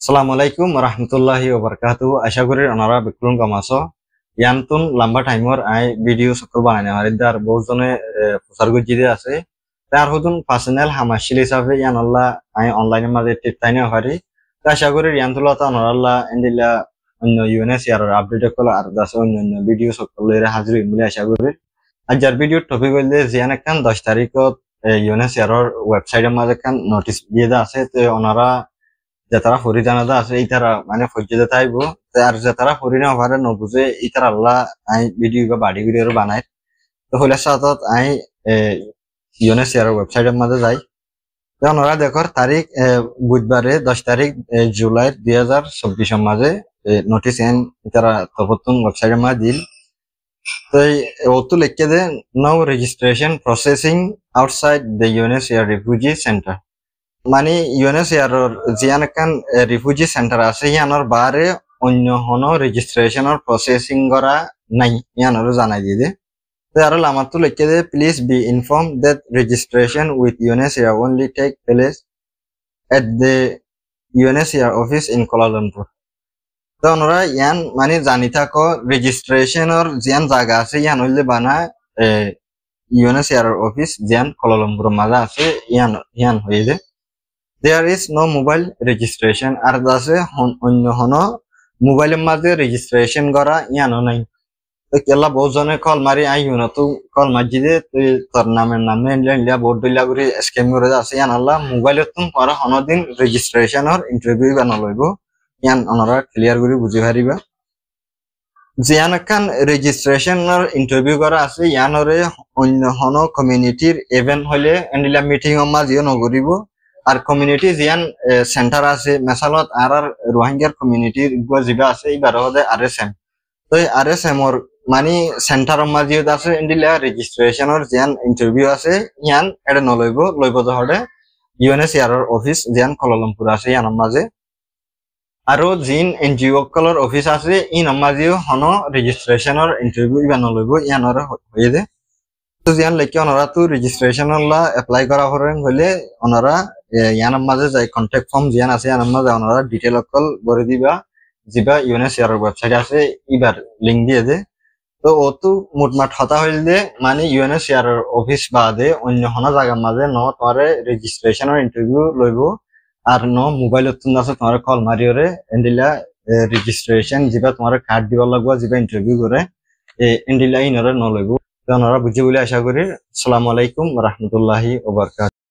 Assalamualaikum warahmatullahi wabarakatuh. Asya kuri onara bikulun kamaso. Yantun lamba timer ai video sokol banane haridar bozone pusargo jide ase. Tar hudun personal hamashili sabe yan Allah ai online maze titane hari. Ta asya kuri yantula ta onara endila onno UNS yar update kola ardas onno video sokol lere hazri mule asya kuri. Ajar video topic holle ziana kan 10 tarikot UNS yar website maze kan notice দিয়ে আছে তে onara যারা ফরিদানাদা আছে ইতারা মানে ফজ্জেদা তাইবো আর যারা ফরিনা ভারে নবুজে ইতারা আল্লাহ আই ভিডিও বা বাড়ি ভিডিও বানায় তো হইলা সাথত আই ইউনেস এর ওয়েবসাইটের মধ্যে যাই তো ওনারা দেখর তারিখ বুধবারে 10 তারিখ জুলাই 2024 এর মাঝে নোটিস এন ইতারা তপতুন ওয়েবসাইটের মধ্যে দিল তো ওতো লিখে দে no registration processing outside the UNHCR এর রিফিউজি সেন্টার মানে ইউএনএস ইয়ারর জিয়ান কান রিফিউজি সেন্টার আছে ইয়ানোর বারে অন্য হনো রেজিস্ট্রেশনের প্রসেসিং করা নাই ইয়ানোর জানাই দিয়ে তো আর লামাতো লিখে দে please be informed that registration with UNHCR only take place at the UNHCR office in Kuala Lumpur তো ওনারা ইয়ান মানে জানি থাকো রেজিস্ট্রেশনের জিয়ান জায়গা আছে ইয়ান হইলে বানা ইউএনএসিআর অফিস জিয়ান কুয়ালালামপুর মাঝে আছে ইয়ান হয়ে যায় There is no mobile registration আর দাসে অন্য হনো মোবাইলের মাঝে রেজিস্ট্রেশন করা ইয়ানো নাই তো কেলা বহুজনে কল মারি আই না তো কল মাজিদে তুই তোর নামে লিয়া বোর্ড দিলা করে স্ক্যাম করে আছে ইয়ান আল্লাহ মোবাইলত তুম পরে হনদিন রেজিস্ট্রেশনের ইন্টারভিউ বানা লইব ইয়ান অনরা ক্লিয়ার করে বুঝি পারিবা জিয়ান কান রেজিস্ট্রেশনের ইন্টারভিউ করা আছে ইয়ানরে অন্য হনো কমিউনিটির ইভেন্ট হলে এন্ডিলা মিটিং মাঝিও নগরিব আর কমিউনিটি জিয়ান সেন্টার আছে মেসালত আর রোহিঙ্গার কমিউনিটির জিবা আছে এইবার হদে আরএসএম তো আরএসএম ওর মানে সেন্টার মাঝিও আছে ইন্ডিলা রেজিস্ট্রেশনের জিয়ান ইন্টারভিউ আছে ইয়ান এটা লইব হদে ইউএনএসিআর অফিস জিয়ান কুয়ালালামপুর আছে ইয়ান মাঝে আরো জিন এনজিও কলর অফিস আছে ইন মাঝিও হনো রেজিস্ট্রেশনের ইন্টারভিউ ইবা নলইব ইয়ানর হয়ে দে তো জিয়ান লেখে ওনারা তো রেজিস্ট্রেশন এপ্লাই করা হলে ওনারা ইয়ানার মাঝে যাই কন্ট্যাক্ট ফর্ম জিয়ান আছে ইয়ানার মাঝে ওনারা ডিটেল অকল করে দিবা জিবা ইউএনএসিআর ওয়েবসাইট আছে ইবার লিংক দিয়ে দে তো ও তো মোটমাট হতা হইলে মানে ইউএনএসিআর অফিস বাদে অন্য হনা জায়গার মাঝে ন তোমার রেজিস্ট্রেশনের ইন্টারভিউ লইব আর ন মোবাইলত তুমি আছে তোমার কল মারিওরে এন্ডিলা রেজিস্ট্রেশন জিবা তোমার কার্ড দিবার লাগবে জিবা ইন্টারভিউ করে এন্ডিলা ইনরে ন লইব তো ওনারা বুঝি বলে আশা করি। আসসালামু আলাইকুম ওয়া রাহমাতুল্লাহি ওয়া বারাকাতুহু।